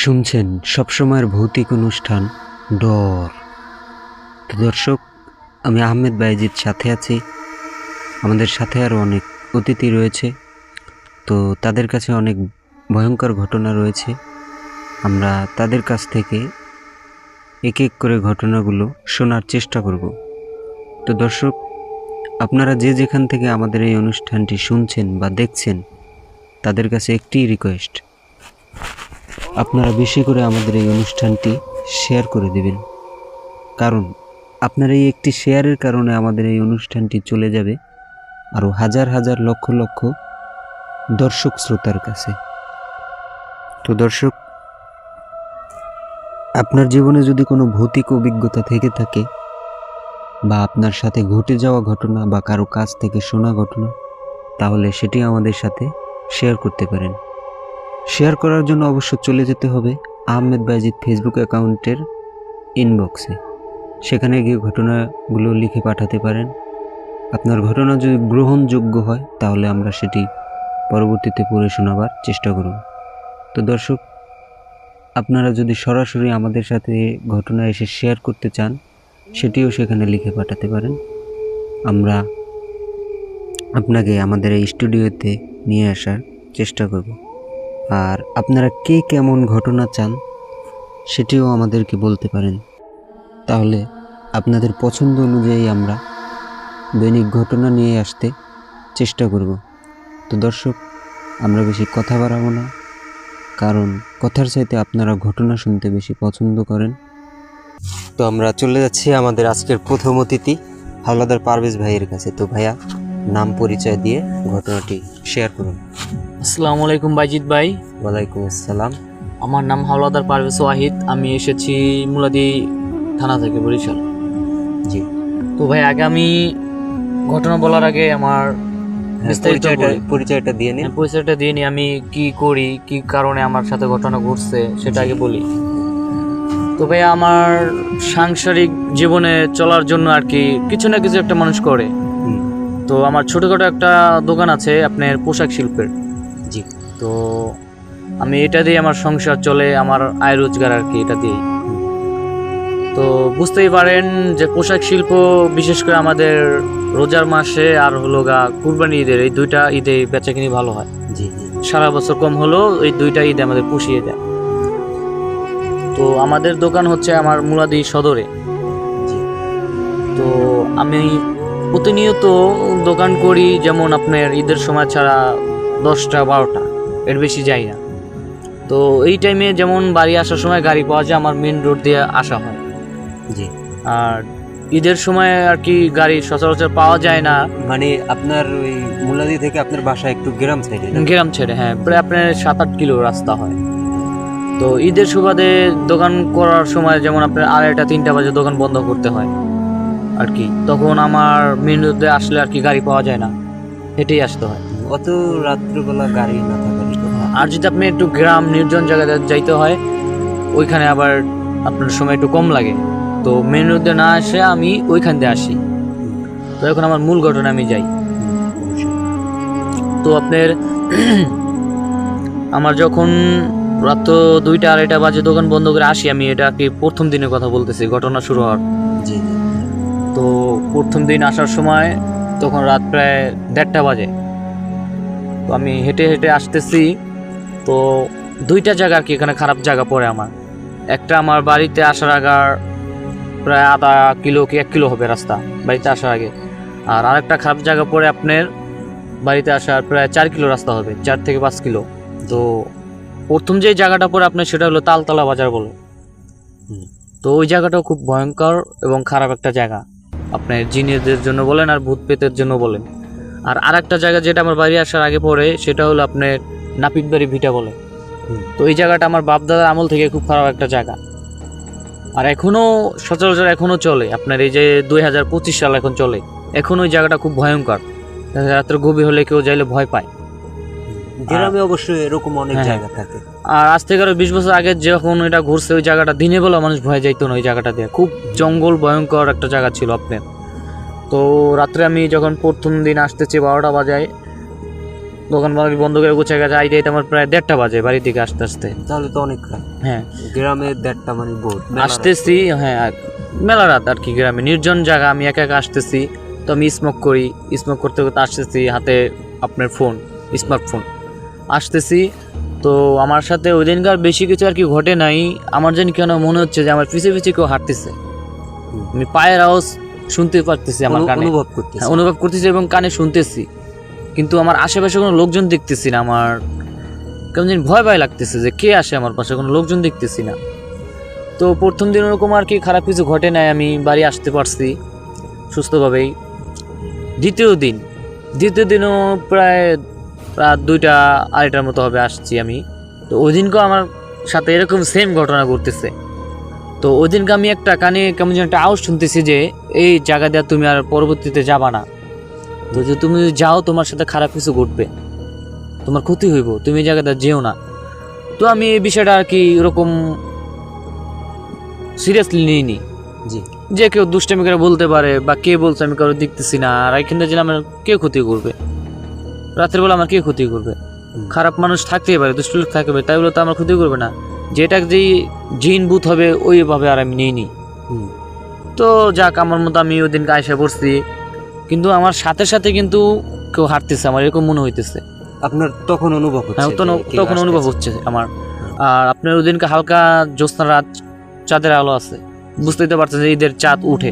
শুনছেন সবসময়ের ভৌতিক অনুষ্ঠান ডর। তো দর্শক, আমি আহমেদ বাইজির সাথে আছি। আমাদের সাথে আরও অনেক অতিথি রয়েছে, তো তাদের কাছে অনেক ভয়ঙ্কর ঘটনা রয়েছে। আমরা তাদের কাছ থেকে এক এক করে ঘটনাগুলো শোনার চেষ্টা করব। তো দর্শক, আপনারা যে যেখান থেকে আমাদের এই অনুষ্ঠানটি শুনছেন বা দেখছেন, তাদের কাছে একটি রিকোয়েস্ট, আপনারা বেশি করে আমাদের এই অনুষ্ঠানটি শেয়ার করে দেবেন। কারণ আপনার এই একটি শেয়ারের কারণে আমাদের এই অনুষ্ঠানটি চলে যাবে আরও হাজার হাজার লক্ষ লক্ষ দর্শক শ্রোতার কাছে। তো দর্শক, আপনার জীবনে যদি কোনো ভৌতিক অভিজ্ঞতা থেকে থাকে, বা আপনার সাথে ঘটে যাওয়া ঘটনা বা কারো কাছ থেকে শোনা ঘটনা, তাহলে সেটি আমাদের সাথে শেয়ার করতে পারেন। শেয়ার করার জন্য অবশ্য চলে যেতে হবে আহমেদ বাইজিদ ফেসবুক অ্যাকাউন্টের ইনবক্সে। সেখানে গিয়ে ঘটনাগুলো লিখে পাঠাতে পারেন। আপনার ঘটনা যদি গ্রহণযোগ্য হয়, তাহলে আমরা সেটি পরবর্তীতে পড়ে শোনাবার চেষ্টা করব। তো দর্শক, আপনারা যদি সরাসরি আমাদের সাথে ঘটনা এসে শেয়ার করতে চান, সেটিও সেখানে লিখে পাঠাতে পারেন। আমরা আপনাকে আমাদের এই স্টুডিওতে নিয়ে আসার চেষ্টা করব। আর আপনারা কে কেমন ঘটনা চান, সেটিও আমাদেরকে বলতে পারেন। তাহলে আপনাদের পছন্দ অনুযায়ী আমরা দৈনিক ঘটনা নিয়ে আসতে চেষ্টা করব। তো দর্শক, আমরা বেশি কথা বাড়াবো না, কারণ কথার চাইতে আপনারা ঘটনা শুনতে বেশি পছন্দ করেন। তো আমরা চলে যাচ্ছি আমাদের আজকের প্রথম অতিথি হাওলাদার পারভেজ ভাইয়ের কাছে। তো ভাইয়া, নাম পরিচয় দিয়ে ঘটনাটি শেয়ার করুন। আসসালামু আলাইকুম বাইজিদ ভাই। ওয়ালাইকুম আসসালাম। আমার নাম হাওলাদার পারভেজ ওয়াহিদ। আমি এসেছি মুলাদি থানা থেকে, বরিশাল। জি। তো ভাই, আগে আমি ঘটনা বলার আগে আমার পরিচয়টা দিয়ে নিন। পরিচয়টা দিয়ে নিই। আমি কি করি, কি কারণে আমার সাথে ঘটনা ঘটছে, সেটা আগে বলি। তো ভাই, আমার সাংসারিক জীবনে চলার জন্য আর কি কিছু না কিছু একটা মানুষ করে। তো আমার ছোটখাটো একটা দোকান আছে আপনার পোশাক শিল্পের। জি। তো আমি এটা দিয়ে আমার সংসার চলে, আমার আয় রোজগার আর কি এটা দিয়েই। তো বুঝতেই পারেন যে পোশাক শিল্প বিশেষ করে আমাদের রোজার মাসে আর হলো কুরবানি ঈদের, এই দুইটা ঈদে বেচাকিনি ভালো হয়। জি। সারা বছর কম হলেও এই দুইটা ঈদে আমাদের পুষিয়ে দেয়। তো আমাদের দোকান হচ্ছে আমার মুলাদি সদরে। জি। তো আমি প্রতিনিয়ত দোকান করি, যেমন আপনার ঈদের সময় ছাড়া 10টা 12টা, এর বেশি যাই না। তো এই টাইমে যেমন বাড়ি আসার সময় গাড়ি পাওয়া যায়, আমার মেন রোড দিয়ে আসা হয়। জি। আর ঈদের সময় আর কি গাড়ি সচরাচর পাওয়া যায় না। মানে আপনার ওই মুলাদি থেকে আপনার বাসা একটু গ্রাম সাইডে? গ্রাম ছেড়ে, হ্যাঁ, প্রায় আপনার 7-8 কিলো রাস্তা হয়। তো ঈদের সুবাদে দোকান করার সময় যেমন আপনার 2:30-3টা বাজে দোকান বন্ধ করতে হয় আর কি। তখন আমার মেন রোডে আসলে আর কি গাড়ি পাওয়া যায় না, হেঁটেই আসতে হয়। অত রাত্রিবেলা গাড়ি না থাকার। আর যদি আপনি একটু গ্রাম নির্জন জায়গায় যাইতে হয়, ওইখানে আবার আপনার সময় একটু কম লাগে। তো মেন রোডে না আসে আমি ওইখান দিয়ে আসি। তো এখন আমার মূল ঘটনা আমি যাই। তো আপনার আমার যখন রাত 2টা-2:30 বাজে দোকান বন্ধ করে আসি, আমি এটা কি প্রথম দিনের কথা বলতেছি, ঘটনা শুরু হওয়ার। জি। তো প্রথম দিন আসার সময় তখন রাত প্রায় 1:30 বাজে। তো আমি হেঁটে হেঁটে আসতেছি। তো দুইটা জায়গা আর কি এখানে খারাপ জায়গা পড়ে আমার। একটা আমার বাড়িতে আসার আগার প্রায় আধা কিলো কি 1 কিলো হবে রাস্তা বাড়িতে আসার আগে। আর আরেকটা খারাপ জায়গা পড়ে আপনার বাড়িতে আসার প্রায় 4 কিলো রাস্তা হবে, 4 থেকে 5 কিলো। তো প্রথম যে জায়গাটা পড়ে আপনার সেটা হলো তালতলা বাজার বলে। তো ওই জায়গাটাও খুব ভয়ঙ্কর এবং খারাপ একটা জায়গা, আপনার জিনেদের জন্য বলেন আর ভূত পেতের জন্য বলেন। আর আরেকটা জায়গা যেটা আমার বাড়ি আসার আগে পড়ে, সেটা হলো আপনার নাপিতবাড়ি ভিটা বলে। তো এই জায়গাটা আমার বাপদাদার আমল থেকে খুব খারাপ একটা জায়গা, আর এখনও সচরাচর এখনও চলে। আপনার এই যে 2025 সাল এখন চলে, এখন ওই জায়গাটা খুব ভয়ঙ্কর। রাত্রে গভীর হলে কেউ যাইলে ভয় পায়। গ্রামে অবশ্যই এরকম অনেক জায়গা থাকে। আর আজ থেকে আরো 20 বছর আগে যখন এটা ঘুরছে, ওই জায়গাটা দিনে বেলা মানুষ ভয় যাইতো না। ওই জায়গাটা দিয়ে খুব জঙ্গল ভয়ঙ্কর একটা জায়গা ছিল আপনার। তো রাত্রে আমি যখন প্রথম দিন আসতেছি 12টা বাজায়, দোকান বাড়ি বন্ধ করে গুছিয়ে গেছে, আইতে আইতে আমার প্রায় 1:30 বাজে বাড়ি থেকে আসতে আসতে। তাহলে তো অনেক রাত। হ্যাঁ, গ্রামে 1:30 মানে বহুত মেলা রাত। আসতেছি, হ্যাঁ মেলা রাত আর কি, গ্রামে নির্জন জায়গা, আমি একা একা আসতেছি। তো আমি স্মোক করি, স্মোক করতে করতে আসতেছি, হাতে আপনার ফোন, স্মার্টফোন আসতেছি। তো আমার সাথে ওই দিনকার বেশি কিছু আর কি ঘটে নাই। আমার যেন কেন মনে হচ্ছে যে আমার পিছে পিছে কেউ হাঁটতেছে। আমি পায়ের আওয়াজ শুনতে পারতেছি আমার কানে, অনুভব করতেছি। হ্যাঁ, অনুভব করতেছি এবং কানে শুনতেছি, কিন্তু আমার আশেপাশে কোনো লোকজন দেখতেছি না। আমার কেমন যেন ভয় ভয় লাগতেছে যে কে আসে আমার পাশে, কোনো লোকজন দেখতেছি না। তো প্রথম দিন ওরকম আর কি খারাপ কিছু ঘটে নাই, আমি বাড়ি আসতে পারছি সুস্থভাবেই। দ্বিতীয় দিনও প্রায় রাত 2টা-2:30টার মতো হবে আসছি আমি। তো ওই দিনকেও আমার সাথে এরকম সেম ঘটনা ঘটতেছে। তো ওই দিনকে আমি একটা কানে কেমন যেন একটা আওয়াজ শুনতেছি যে এই জায়গা দিয়ে তুমি আর পরবর্তীতে যাবা না। তো যে তুমি যাও তোমার সাথে খারাপ কিছু ঘটবে, তোমার ক্ষতি হইব, তুমি এই জায়গাটা যেও না। তো আমি এই বিষয়টা আর কি ওরকম সিরিয়াসলি নিইনি। জি। যে কেউ দুষ্টামি করে বলতে পারে বা কে বলছে আমি কারো দেখতেছি না, আর এখান থেকে আমার কে ক্ষতি করবে, রাতের বেলা আমার কে ক্ষতি করবে? খারাপ মানুষ থাকতেই পারে, দুষ্ট লোক থাকতে পারে, তাই বলে তো আমার ক্ষতি করবে না। যেটা যেই জিন বুথ হবে ওইভাবে আর আমি নিইনি। তো যাক, আমার মতো আমি ওই দিনকে আয়সা পড়ছি, কিন্তু আমার সাথে সাথে কিন্তু কেউ হাঁটতেছে, আমার এরকম মনে হইতেছে। আপনার তখন অনুভব হচ্ছে? হ্যাঁ, তখন অনুভব হচ্ছে আমার। আর আপনার ওই দিনকে হালকা জ্যোৎস্না রাত, চাঁদের আলো আছে, বুঝতেই তো পারছেন যে ঈদের চাঁদ উঠে।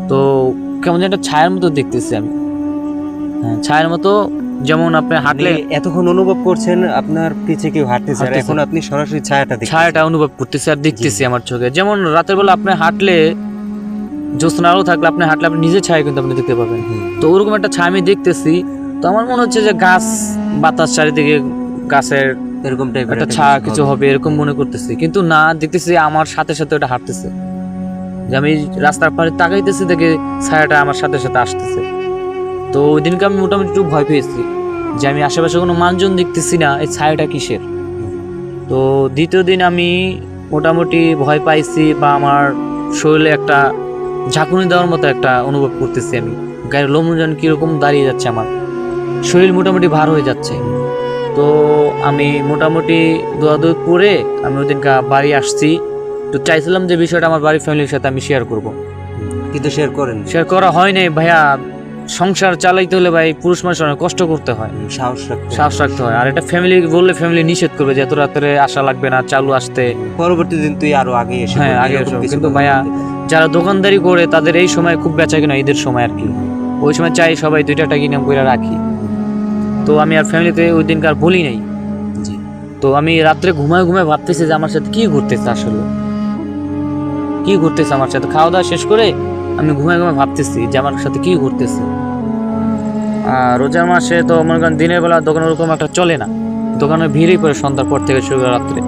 তো কেমন যেন একটা ছায়ার মতো দেখতেছি আমি। হ্যাঁ, ছায়ার মতো, যেমন আপনি হাঁটলে এতক্ষণ অনুভব করছেন আপনার পিছে কেউ হাঁটতেছে, আর এখন আপনি সরাসরি ছায়াটা অনুভব করতেছি আর দেখতেছি আমার চোখে। যেমন রাতের বেলা আপনি হাঁটলে, জ্যোৎস্না আলো থাকলে আপনি হাঁটলে আপনি নিজের ছায়া কিন্তু আপনি দেখতে পাবেন। তো ওরকম একটা ছায়া আমি দেখতেছি। তো আমার মনে হচ্ছে যে গাছ বাতাস চারিদিকে, গাছের এরকম টাইপের একটা ছায়া কিছু হবে এরকম মনে করতেছি, কিন্তু না, দেখতেছি আমার সাথে সাথে ওটা হাঁটতেছে। যে আমি রাস্তার পাশে তাকাইতেছি, দেখে ছায়াটা আমার সাথে সাথে আসতেছে। তো ওই দিনকে আমি মোটামুটি একটু ভয় পেয়েছি যে আমি আশেপাশে কোনো মানুষজন দেখতেছি না, এই ছায়াটা কিসের। তো দ্বিতীয় দিন আমি মোটামুটি ভয় পাইছি, বা আমার শরীরে একটা ঝাঁকুনি দেওয়ার মতো একটা অনুভব করতেছি। আমি গায়ের লোমজন কীরকম দাঁড়িয়ে যাচ্ছে, আমার শরীর মোটামুটি ভার হয়ে যাচ্ছে। তো আমি মোটামুটি দৌড়াদৌড়ি করে আমি ওই দিনকে বাড়ি আসছি। তো চাইছিলাম যে বিষয়টা আমার বাড়ির ফ্যামিলির সাথে আমি শেয়ার করব, কিন্তু শেয়ার করা হয় নাই। ভাইয়া, সংসার চালাইতে হলে ভাই পুরুষ মানুষের অনেক কষ্ট করতে হয়, সাহস রাখতে হয়। আর এটা ফ্যামিলি বললে ফ্যামিলি নিষেধ করবে যে এত রাত্রে আসা লাগবে না, চালু আসতে, পরবর্তী দিন তুই আরো আগে এসে। হ্যাঁ, আগে এসো। কিন্তু ভাইয়া, যারা দোকানদারি করে তাদের এই সময় খুব বেচা কিনা, ঈদের সময় আর কি, ওই সময় চাই সবাই 2টা টাকা ইনকাম করে রাখি। তো আমি আর ফ্যামিলিতে ওই দিনকার বলি নাই। তো আমি রাত্রে ঘুমায় ভাবতেছি যে আমার সাথে কি ঘুরতেছে, আসলে কি ঘুরতেছে আমার সাথে। খাওয়া দাওয়া শেষ করে আমি ঘুমায় ভাবতেছি যে আমার সাথে কি ঘুরতেছে। আর রোজার মাসে তো মনে করেন দিনের বেলা দোকান ওরকম একটা চলে না, দোকানে ভিড়ই পড়ে সন্ধ্যার পর থেকে শুরু করে রাত্রে।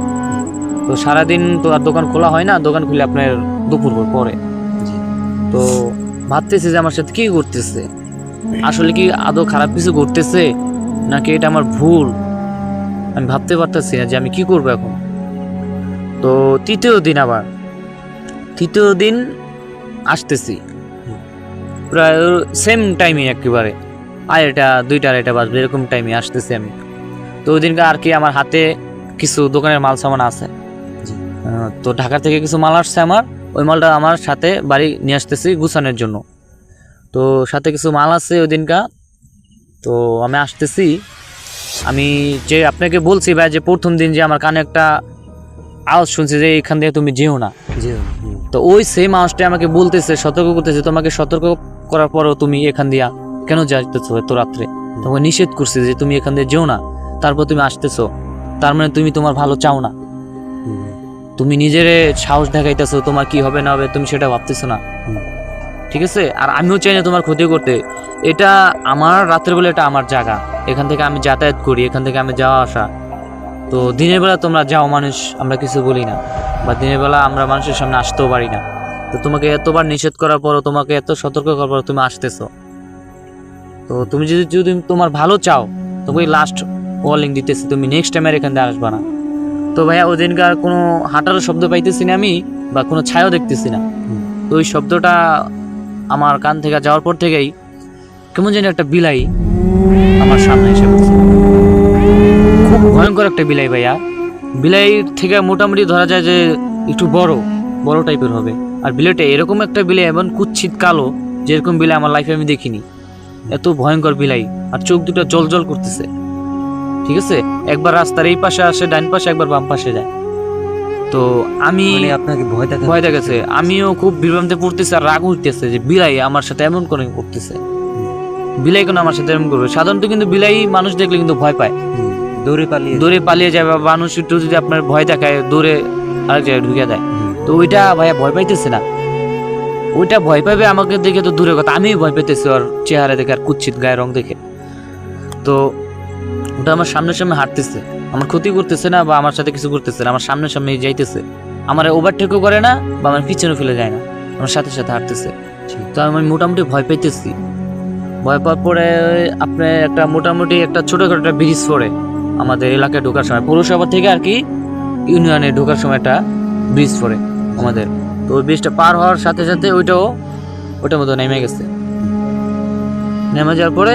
তো সারাদিন তো আর দোকান খোলা হয় না, দোকান খুলে আপনার দুপুর পরে। তো ভাবতেছি যে আমার সাথে কি ঘুরতেছে, আসলে কি আদৌ খারাপ কিছু ঘটতেছে নাকি এটা আমার ভুল, আমি ভাবতে পারতেছি না যে আমি কি করবো এখন। তো তৃতীয় দিন আসতেছি, প্রায় সেম টাইমে একেবারে 2টা-2:30 বাজবে এরকম টাইমে আসতেছি আমি। তো ওই দিনকে আর কি আমার হাতে কিছু দোকানের মাল সামান আছে। তো ঢাকা থেকে কিছু মাল আসছে আমার, ওই মালটা আমার সাথে বাড়ি নিয়ে আসতেছি গুছানোর জন্য। তো সাথে কিছু মাল আছে ওই দিনকা। তো আমি আসতেছি, আমি যে আপনাকে বলছি ভাই যে প্রথম দিন যে আমার কানে একটা আওয়াজ শুনছি যে এখান থেকে তুমি যেও না। তো ওই সেম আওয়াজটা আমাকে বলতেছে, সতর্ক করতেছে, তোমাকে সতর্ক করার পরও তুমি এখান দিয়া কেন যাইতেছো এত রাত্রে, তোমাকে নিষেধ করছে যে তুমি এখান দিয়ে যেও না, তারপর তুমি আসতেছো, তার মানে তুমি তোমার ভালো চাও না, তুমি নিজের সাহস দেখাইতেছো, তোমার কি হবে না হবে তুমি সেটা ভাবতেছো না, ঠিক আছে? আর আমিও চাই না তোমার ক্ষতি করতে। এটা আমার রাতের বেলা, এটা আমার জায়গা, এখান থেকে আমি যাতায়াত করি, এখান থেকে আমি যাওয়া আসা। তো দিনের বেলা তোমরা যাও মানুষ, আমরা কিছু বলি না, বা দিনের বেলা আমরা মানুষের সামনে আসতেও পারি না। তো তোমাকে এতবার নিষেধ করার পরও, তোমাকে এত সতর্ক করার পরও তুমি আসতেছো। তো তুমি যদি তোমার ভালো চাও, তোমাকে লাস্ট ওয়ার্নিং দিতেছি, তুমি নেক্সট টাইম আর এখান থেকে আসবা না। তো ভাইয়া, ওই দিনকার কোনো হাঁটারও শব্দ পাইতেছি না আমি, বা কোনো ছায়াও দেখতেছি না। তো ওই শব্দটা আমার কান থেকে যাওয়ার পর থেকেই কেমন যেন একটা বিলাই আমার সামনে এসে বলছে। ভয়ঙ্কর একটা বিলাই ভাইয়া। বিলাই থেকে মোটামুটি ধরা যায় যে একটু বড় টাইপের হবে। আর বিলাইটা এরকম একটা বিলাই, এমন কুৎসিত কালো, যেরকম বিলাই আমার লাইফে আমি দেখিনি। এত ভয়ঙ্কর বিলাই, আর চোখ দুটো জল জল করতেছে। ঠিক আছে, একবার রাস্তার এই পাশে আসে ডান পাশে, একবার বাম পাশে যায়। তো আমি মানে আপনাকে ভয় দেখাচ্ছে, আমিও খুব বিভ্রান্তে পড়তেছি আর রাগ উঠতেছে যে বিলাই আমার সাথে এমন করে করতেছে। বিলাই কেন আমার সাথে এমন করবে? সাধারণত কিন্তু বিলাই মানুষ দেখলে কিন্তু ভয় পায়, দৌড়ে পালিয়ে যায়, বা মানুষ একটু যদি আপনার ভয় দেখায় দৌড়ে আরেক জায়গায় ঢুকে যায়। তো ওইটা ভাইয়া ভয় পাইতেছে না, ওইটা ভয় পাবে আমাকে দেখে তো দূরের কথা, আমি ভয় পেতেছি ওর চেহারা দেখে আর কুৎসিত গায়ের রং দেখে। তো ওটা আমার সামনে সামনে হাঁটতেছে, আমার ক্ষতি করতেছে না বা আমার সাথে কিছু করতেছে না, আমার সামনে সামনে যাইতেছে, আমার ওভারটেকও করে না বা আমার পিছনে ফেলে যায় না, আমার সাথে সাথে হাঁটতেছে। তো আমি মোটামুটি ভয় পাইতেছি। ভয় পাওয়ার পরে আপনার একটা মোটামুটি একটা ছোটখাটো একটা ব্রিজ পড়ে আমাদের এলাকায় ঢোকার সময়, পৌরসভা থেকে আর কি ইউনিয়নে ঢোকার সময় একটা ব্রিজ পড়ে আমাদের। তো ওই ব্রিজটা পার হওয়ার সাথে সাথে ওটার মতো নেমে গেছে। নেমে যাওয়ার পরে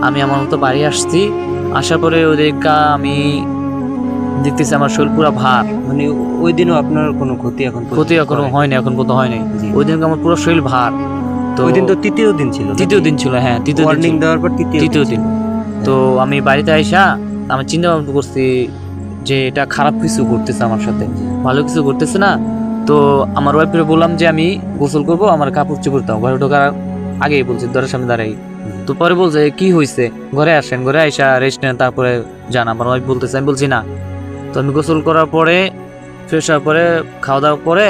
আমি আমার মতো বাড়ি আসছি। আসার পরে ওদেরকে আমি দেখতেছি আমার শরীর পুরো ভার। মানে ওই দিনও আপনার কোনো ক্ষতি এখনো হয়নি, এখন পর্যন্ত হয়নি। ওই দিনকে আমার পুরো শরীর ভার। তো ওই দিন তো তৃতীয় দিন ছিল, হ্যাঁ তৃতীয় ওয়ার্নিং দেওয়ার পর তৃতীয় দিন। তো আমি বাড়িতে আইসা আমি চিন্তা ভাবনা করছি যে এটা খারাপ কিছু করতেছে আমার সাথে, ভালো কিছু করতেছে না। তো আমার ওয়াইফের বললাম যে আমি গোসল করবো, আমার কাপড় চোপড় দাও। ঘরে ঢোকার আগেই বলছি, দরের সামনে দাঁড়াই। তো পরে বলছে কি হয়েছে, ঘরে আসেন, ঘরে আইসা রেস্ট নেন, তারপরে যান। আমার ওয়াইফ বলতেছে, আমি বলছি না। তো আমি গোসল করার পরে ফ্রেশ হওয়ার পরে খাওয়া দাওয়ার পরে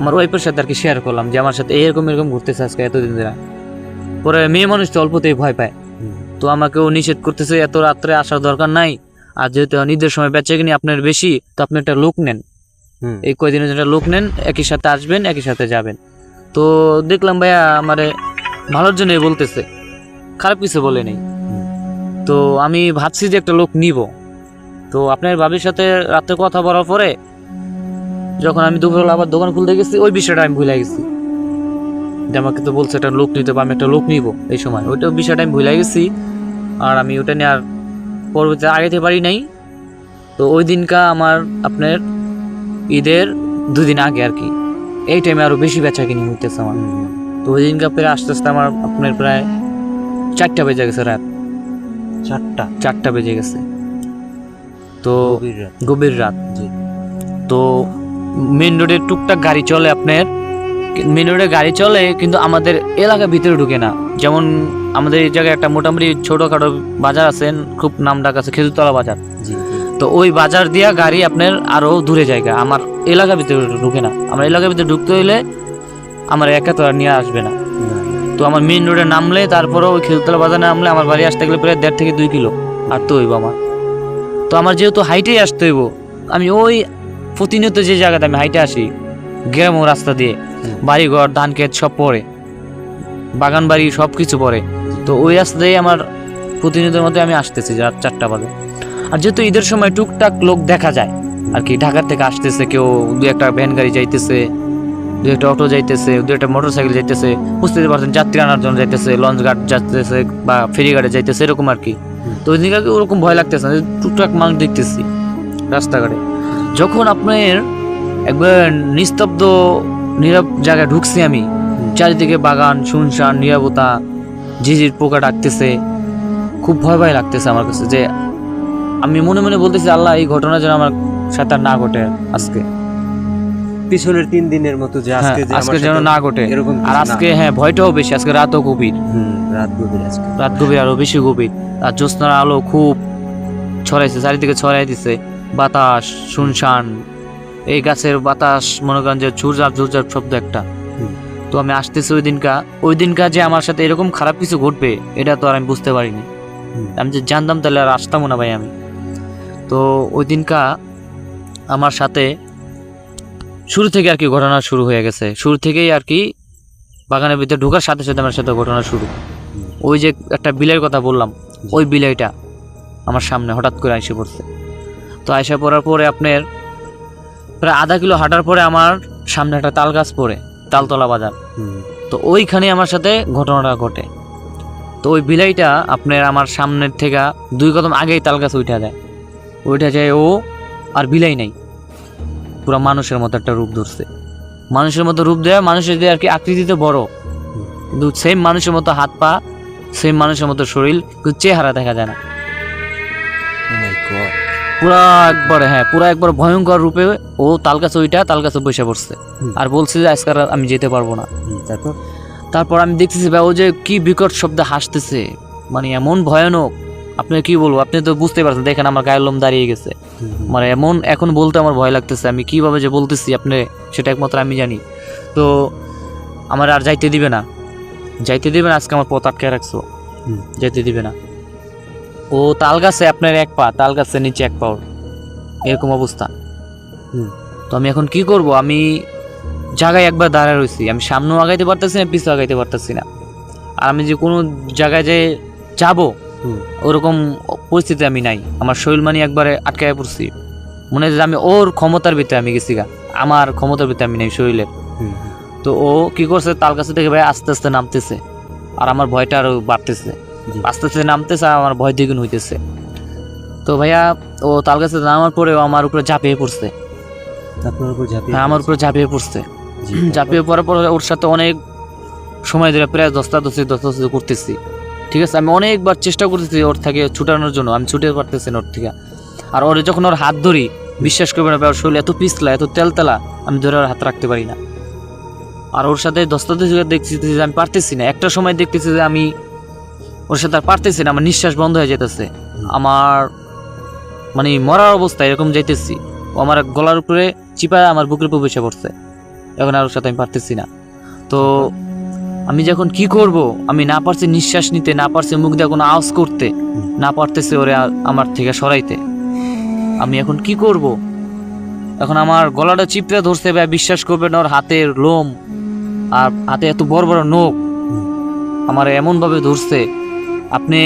আমার ওয়াইফের সাথে আর কি শেয়ার করলাম যে আমার সাথে এরকম ঘুরতেছে আজকে এতদিন ধরে। পরে মেয়ে মানুষ তো অল্পতেই ভয় পায়, তো আমাকেও নিষেধ করতেছে এত রাত্রে আসার দরকার নাই, আর যেহেতু ঈদের সময় বেচাকেনি আপনার বেশি, তো আপনি একটা লোক নেন, এই কয়দিনের জন্য লোক নেন, একই সাথে আসবেন একই সাথে যাবেন। তো দেখলাম ভাইয়া আমারে ভালোর জন্যই বলতেছে, খারাপ কিছু বলে নেই। তো আমি ভাবছি যে একটা লোক নিব। তো আপনার ভাবির সাথে রাতে কথা বলার পরে যখন আমি দুপুরবেলা আবার দোকান খুলতে গেছি, ওই বিষয়টা আমি ভুলে গেছি যে আমাকে তো বলছে একটা লোক নিতে, বা আমি একটা লোক নিব এই সময়, ওইটা বিষয়টা আমি ভুলে গেছি। আর আমি ওটা নিয়ে আর পরবর্তীতে আগাইতে পারি নাই। তো ওই দিনকা আমার আপনার ঈদের 2 দিন আগে আর কি, এই টাইমে আরো বেশি বেচা কিনি হইতেছে আমার। তো ওই দিনকা প্রায় আস্তে আস্তে আমার আপনার প্রায় 4টা বেজে গেছে, রাত 4টা বেজে গেছে। তো গভীর রাত। তো মেন রোডে টুকটাক গাড়ি চলে, আপনার মেন রোডে গাড়ি চলে, কিন্তু আমাদের এলাকার ভিতরে ঢুকে না। যেমন আমাদের এই জায়গায় একটা মোটামুটি ছোটখাটো বাজার আছে, খুব নাম ডাক আছে, খেজুরতলা বাজার। তো ওই বাজার দিয়া গাড়ি আপনার আরো দূরে জায়গা, আমার এলাকার ভিতরে ঢুকে না। আমার এলাকার ভিতরে ঢুকতে হইলে আমার একা তো আর নিয়ে আসবে না। তো আমার মেন রোডে নামলে, তারপরে ওই খেজুরতলা বাজারে নামলে আমার বাড়ি আসতে গেলে প্রায় 1.5 থেকে 2 কিলো হাঁটতে হইব আমার। তো আমার যেহেতু হাইটেই আসতে হইব, আমি ওই প্রতিনিয়ত যে জায়গাতে আমি হাইটে আসি, গ্রাম রাস্তা দিয়ে, বাড়িঘর ধান ক্ষেত সব পড়ে, বাগান বাড়ি সব কিছু পড়ে। তো ওই রাস্তা দিয়ে আমার প্রতিনিয়তের মধ্যে আমি আসতেছি রাত 4টা বাজে। আর যেহেতু ঈদের সময় টুকটাক লোক দেখা যায় আর কি, ঢাকার থেকে আসতেছে, কেউ 2-1টা ভ্যান গাড়ি যাইতেছে, 2-1টা অটো যাইতেছে, 2-1টা মোটরসাইকেল যাইতেছে, বুঝতে পারছেন, যাত্রী আনার জন্য যাইতেছে, লঞ্চ ঘাট যাইতেছে বা ফেরি ঘাটে যাইতেছে, এরকম আর কি। তো ওই দিকে ওরকম ভয় লাগতেছে না, টুকটাক মানুষ দেখতেছি রাস্তাঘাটে। যখন আপনার একবার নিস্তব্ধ নীরব জায়গায় ঢুকছি আমি, চারিদিকে বাগান, শুনশান, নীরবতা, ঝিঝির পোকা ডাকতেছে, খুব ভয় ভয় লাগতেছে আমার কাছে। যে আমি মনে মনে বলতেছি, আল্লাহ এই ঘটনা যেন আমার সাথে আর না ঘটে আজকে, পিছনের 3 দিনের মতো যে আজকে যেন না ঘটে। আর আজকে হ্যাঁ ভয়টাও বেশি, আজকে রাতও গভীর, রাত গভীর, আরো বেশি গভীর। আর জ্যোৎস্নার আলো খুব ছড়াইছে, চারিদিকে ছড়াই দিছে, বাতাস শুনশান, এই গাছের বাতাস মনে করেন যে ঝুরঝার শব্দ একটা। তো আমি আসতেছি ওই দিনকা যে আমার সাথে এরকম খারাপ কিছু ঘটবে এটা তো আর আমি বুঝতে পারিনি। আমি যে জানতাম তাহলে আর আসতামও না ভাই আমি। তো ওই দিনকা আমার সাথে শুরু থেকে আর কি ঘটনা শুরু হয়ে গেছে, শুরু থেকেই আর কি বাগানের ভিতরে ঢোকার সাথে সাথে আমার সাথে ঘটনা শুরু। ওই যে একটা বিলের কথা বললাম, ওই বিলাইটা আমার সামনে হঠাৎ করে আইসে পড়ছে। তো আইসা পড়ার পরে আপনার প্রায় আধা কিলো হাঁটার পরে আমার সামনে একটা তাল গাছ পড়ে, তালতলা বাজার। তো ওইখানে আমার সাথে ঘটনাটা ঘটে। তো ওই বিলাইটা আপনার আমার সামনের থেকে 2 কদম আগেই তাল গাছ উঠে যায়। ওইটা যায় ও আর বিলাই নাই, পুরো মানুষের মতো একটা রূপ ধরছে। মানুষের মতো রূপ দেয়, মানুষের দিয়ে আর কি আকৃতিতে বড়, কিন্তু সেম মানুষের মতো হাত পা, সেম মানুষের মতো শরীর, কিন্তু চেহারা দেখা যায় না। পুরা একবারে, হ্যাঁ পুরা একবার ভয়ঙ্কর রূপে ও তাল গাছে বসে পড়ছে। আর বলছে যে আজকে আর আমি যেতে পারবো না। তারপর আমি দেখতেছি ভাই ও যে কি বিকট শব্দে হাসতেছে, মানে এমন ভয়ানক, আপনি কি বলবো, আপনি তো বুঝতে পারছেন, দেখেন আমার গায়ের লোম দাঁড়িয়ে গেছে। মানে এমন এখন বলতে আমার ভয় লাগতেছে, আমি কিভাবে যে বলতেছি আপনি সেটা একমাত্র আমি জানি। তো আমার আর যাইতে দিবে না, আজকে আমার পথ আটকে রাখছো, যেতে দিবে না। ও তাল গাছে আপনার এক পা, তাল গাছের নিচে এক পা, এরকম অবস্থা। তো আমি এখন কি করব, আমি জায়গায় একবার দাঁড়ায় রয়েছি, আমি সামনেও আগাইতে পারতেছি না, পিছু আগাইতে পারতেছি না। আর আমি যে কোনো জায়গায় যে যাবো ওরকম পরিস্থিতি আমি নাই, আমার শরীর মানে একবারে আটকায় পড়ছি, মনে হয় যে আমি ওর ক্ষমতার ভিতরে আমি গেছি গা, আমার ক্ষমতার ভিতরে আমি নাই শরীরের। তো ও কি করছে, তাল গাছে থেকে ভাই আস্তে আস্তে নামতেছে, আর আমার ভয়টা আরো বাড়তেছে, আস্তে আস্তে নামতেছে, আর আমার ভয় দ্বিগুণ হইতেছে। তো ভাইয়া ও তাল গাছে নামার পরে ও আমার উপরে ঝাঁপিয়ে পড়ছে, আমার উপরে ঝাঁপিয়ে পড়ছে। ঝাঁপিয়ে পড়ার পরে ওর সাথে অনেক সময় ধরে প্রায় দস্তাদস্তি করতেছি, ঠিক আছে। আমি অনেকবার চেষ্টা করতেছি ওর থেকে ছুটানোর জন্য, আমি ছুটে পারতেছি না ওর থেকে। আর ওর যখন ওর হাত ধরি, বিশ্বাস করবে না, ওর শরীর এত পিছলা, এত তেলতেলা, আমি ধরে ওর হাত রাখতে পারি না। আর ওর সাথে দস্তাদস্তি দেখতেছি যে আমি পারতেছি না, একটা সময় দেখতেছি যে আমি ওর সাথে আর পারতেছি না, আমার নিঃশ্বাস বন্ধ হয়ে যেতেছে, আমার মানে মরার অবস্থা এরকম যাইতেছি। ও আমার গলার উপরে চিপায় আমার বুকের উপর বসে পড়ছে, এখন আর ওর সাথে আমি পারতেছি না। তো আমি যখন কি করব, আমি না পারছি নিঃশ্বাস নিতে, না পারছি মুখ দিয়ে কোনো আওয়াজ করতে, না পারতেছে ওরে আমার থেকে সরাইতে। আমি এখন কি করব, এখন আমার গলাটা চিপড়ে ধরছে ভাই, বিশ্বাস করবেন ওর হাতের লোম আর হাতে এত বড় বড় নখ আমার এমন ভাবে ধরছে, আপনি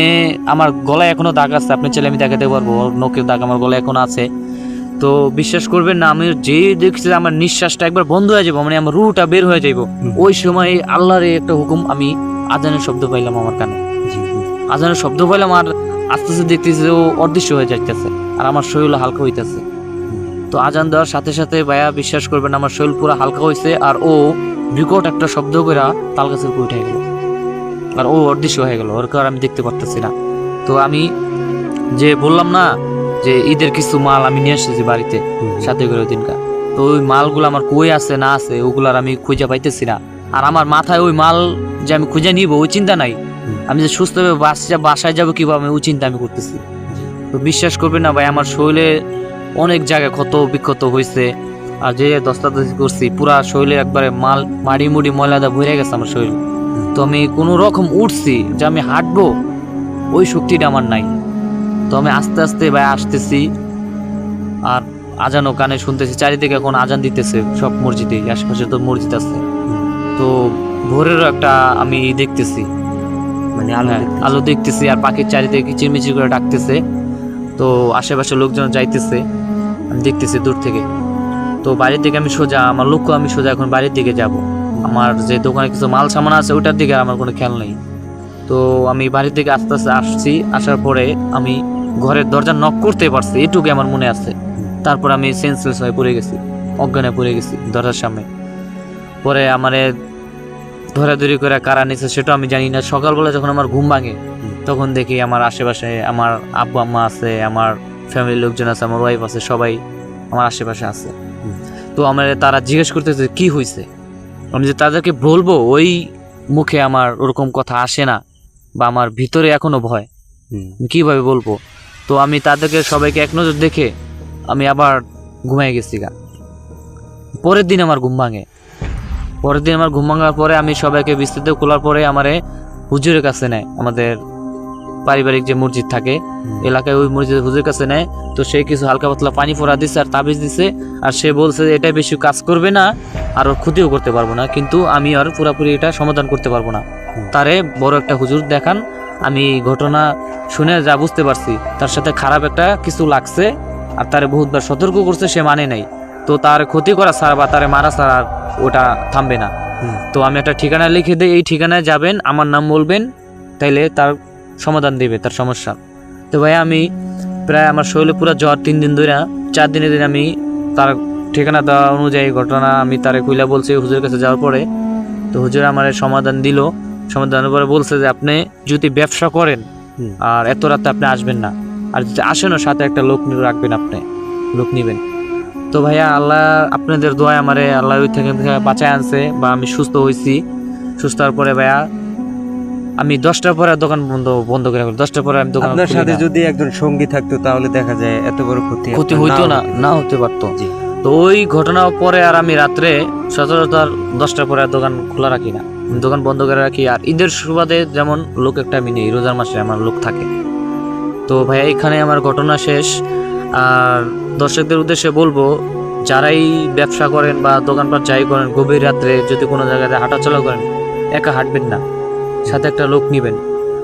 আমার গলায় এখনো দাগ আছে, আপনি চাইলে আমি দেখাতে পারবো, ওর নখের দাগ আমার গলায় এখনো আছে। তো বিশ্বাস করবেন না, আমি যে দেখছি আমার নিঃশ্বাসটা একবার বন্ধ হয়ে যাবো, মানে আমার রুটা বের হয়ে যাইব, ওই সময় আল্লাহর একটা হুকুম, আমি আজানের শব্দ পাইলাম আমার কানে, আজানের শব্দ পাইলাম, আর আস্তে আস্তে দেখতেছি ও অদৃশ্য হয়ে যাইতেছে, আর আমার শরীর হালকা হইতেছে। তো আজান দেওয়ার সাথে সাথে ভাইয়া বিশ্বাস করবেন আমার শরীর পুরো হালকা হয়েছে, আর ও বিকট একটা শব্দ করে তাল গাছের উপর উঠে গেল, আর ও অদৃশ্য হয়ে গেল, ওর কারণ আমি দেখতে পারতেছি না। তো আমি যে বললাম না যে ঈদের কিছু মাল আমি নিয়ে এসেছি বাড়িতে সাথে করে ওই দিনকার, তো ওই মালগুলো আমার কই আছে না আছে ওগুলার আমি খুঁজে পাইতেছি না। আর আমার মাথায় ওই মাল যে আমি খুঁজে নিব ওই চিন্তা নাই, আমি যে সুস্থভাবে বাসায় যাবো কিভাবে ওই চিন্তা আমি করতেছি। তো বিশ্বাস করবেন না ভাই, আমার শরীরে অনেক জায়গায় ক্ষত বিক্ষত হয়েছে, আর যে দস্তাদস্তি করছি পুরা শরীরে একবারে মাড়ি মুড়ি ময়লাদা ভরে গেছে আমার শরীর। তো আমি কোনো রকম উঠছি যে আমি হাঁটবো, ওই শক্তিটা আমার নাই। তো আমি আস্তে আস্তে ভাই আসতেছি, আর আজানও কানে শুনতেছি, চারিদিকে এখন আজান দিতেছে সব মসজিদে, আশেপাশে তো মসজিদ আছে। তো ভোরেরও একটা আমি দেখতেছি, মানে আলো দেখতেছি, আর পাখির চারিদিকে কিচিরমিচির করে ডাকতেছে। তো আশেপাশে লোকজন যাইতেছে, আমি দেখতেছি দূর থেকে। তো বাড়ির দিকে আমি সোজা, আমার লক্ষ্য আমি সোজা এখন বাড়ির দিকে যাব। আমার যে দোকানে কিছু মাল সামান আছে ওইটার দিকে আমার কোনো খেয়াল নেই। তো আমি বাড়ির দিকে আস্তে আস্তে আসছি, আসার পরে আমি ঘরের দরজা নক করতে পারছি, এটুকু আমার মনে আছে। তারপর আমি সেন্সলেস হয়ে পড়ে গেছি, অজ্ঞান হয়ে পড়ে গেছি দরজার সামনে। পরে আমারে ধরাধরি করে কারা নিছে সেটা আমি জানি না। সকালবেলা যখন আমার ঘুম ভাঙে তখন দেখি আমার আশেপাশে আমার আব্বু আম্মা আছে, আমার ফ্যামিলির লোকজন আছে, আমার ওয়াইফ আছে, সবাই আমার আশেপাশে আছে। তো আমার তারা জিজ্ঞেস করতেছে কি হয়েছে, আমি যে তাদেরকে বলবো ওই মুখে আমার ওরকম কথা আসে না, বা আমার ভিতরে এখনো ভয়, কিভাবে বলবো। তো আমি তাদেরকে সবাইকে এক নজর দেখে আমি আবার ঘুমাই গেছি গা। পরের দিন আমার ঘুম ভাঙে, পরের দিন আমার ঘুম ভাঙার পরে আমি সবাইকে বিস্তৃত খোলার পরে আমারে হুজুরের কাছে নেয়, আমাদের পারিবারিক যে মসজিদ থাকে এলাকায়, ওই মসজিদের হুজুরের কাছে নেয়। তো সে কিছু হালকা পাতলা পানি ফোড়া দিছে আর তাবিজ দিছে, আর সে বলছে যে এটা বেশি কাজ করবে না আর ওর ক্ষতিও করতে পারবো না, কিন্তু আমি আর পুরোপুরি এটা সমাধান করতে পারবো না। তারে বড় একটা হুজুর দেখান। আমি ঘটনা শুনে যা বুঝতে পারছি তার সাথে খারাপ একটা কিছু লাগছে, আর তারে বহুতবার সতর্ক করছে, সে মানে নাই। তো তার ক্ষতি করা ছাড়া বা তারে মারা ছাড়া ওটা থামবে না। তো আমি একটা ঠিকানা লিখে দিই, এই ঠিকানায় যাবেন, আমার নাম বলবেন, তাইলে তার সমাধান দেবে তার সমস্যা। তো ভাই আমি প্রায় আমার শরীরে পুরো জ্বর 3 দিন ধরে, 4 দিনের দিন আমি তার ঠিকানা দেওয়া অনুযায়ী ঘটনা আমি তারে কইলা বলছি হুজুরের কাছে যাওয়ার পরে। তো হুজুর আমার সমাধান দিল। সমাধানের পরে বলছে যে আপনি যদি ব্যবসা করেন হুম। আর এত রাতে আপনি আসবেন না, আর যদি আসেনও সাথে একটা লোক রাখবেন, আপনি লোক নিবেন। তো ভাইয়া আল্লাহ আপনাদের দোয়ায় আমারে আল্লাহ ওই থেকে বাঁচায় আনছে বা আমি সুস্থ হয়েছি। সুস্থ হওয়ার পরে ভাইয়া আমি 10টার পরে দোকান বন্ধ করে ফেলি। 10টার পরে আমি দোকান আপনার খুলি সাথে না। যদি একজন সঙ্গী থাকতো তাহলে দেখা যায় এত বড় ক্ষতি ক্ষতি আপনার হইতো না, হতে না হতে পারতো। জি। তো ওই ঘটনার পরে আর আমি রাত্রে সচরাচর 10টার পরে আর দোকান খোলা রাখি না, আমি দোকান বন্ধ করে রাখি। আর ঈদের সুবাদে যেমন লোক একটা আমি নেই, রোজার মাসে আমার লোক থাকে। তো ভাইয়া এখানে আমার ঘটনা শেষ। আর দর্শকদের উদ্দেশ্যে বলবো, যারাই ব্যবসা করেন বা দোকানপাট যাই করেন, গভীর রাত্রে যদি কোনো জায়গায় হাঁটাচলা করেন, একা হাঁটবেন না, সাথে একটা লোক নিবেন।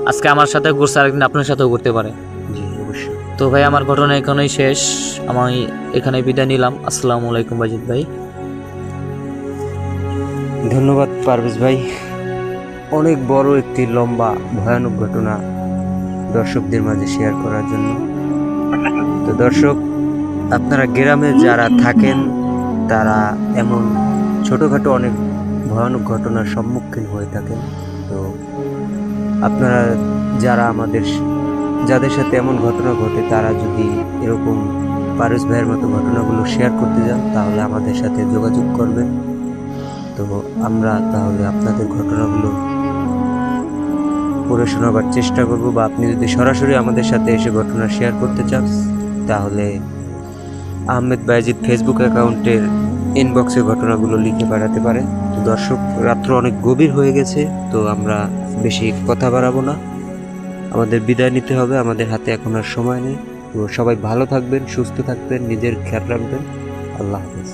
আজকে আমার সাথে ঘুরছে, আরেকদিন আপনার সাথেও ঘুরতে পারে। জি অবশ্যই। তো ভাই আমার ঘটনা এখানেই শেষ, আমি এখানে বিদায় নিলাম। আসসালামু আলাইকুম বাজিদ ভাই। ধন্যবাদ পারভেজ ভাই, অনেক বড় একটি লম্বা ভয়ানক ঘটনা দর্শকদের মাঝে শেয়ার করার জন্য। তো দর্শক, আপনারা গ্রামে যারা থাকেন তারা এমন ছোটোখাটো অনেক ভয়ানক ঘটনার সম্মুখীন হয়ে থাকেন। তো আপনারা যারা যাদের সাথে এমন ঘটনা ঘটে, তারা যদি এরকম পারভেজ ভাইয়ের মতো ঘটনাগুলো শেয়ার করতে যান তাহলে আমাদের সাথে যোগাযোগ করবেন। তো আমরা তাহলে আপনাদের ঘটনাগুলো পড়ে শোনাবার চেষ্টা করব, বা আপনি যদি সরাসরি আমাদের সাথে এসে ঘটনা শেয়ার করতে চান তাহলে আহমেদ বাইজিদ ফেসবুক অ্যাকাউন্টের ইনবক্সে ঘটনাগুলো লিখে পাঠাতে পারেন। তো দর্শক, রাত্র অনেক গভীর হয়ে গেছে, তো আমরা বেশি কথা বাড়াবো না, আমাদের বিদায় নিতে হবে, আমাদের হাতে এখন আর সময় নেই। তো সবাই ভালো থাকবেন, সুস্থ থাকবেন, নিজের খেয়াল রাখবেন। আল্লাহ হাফেজ।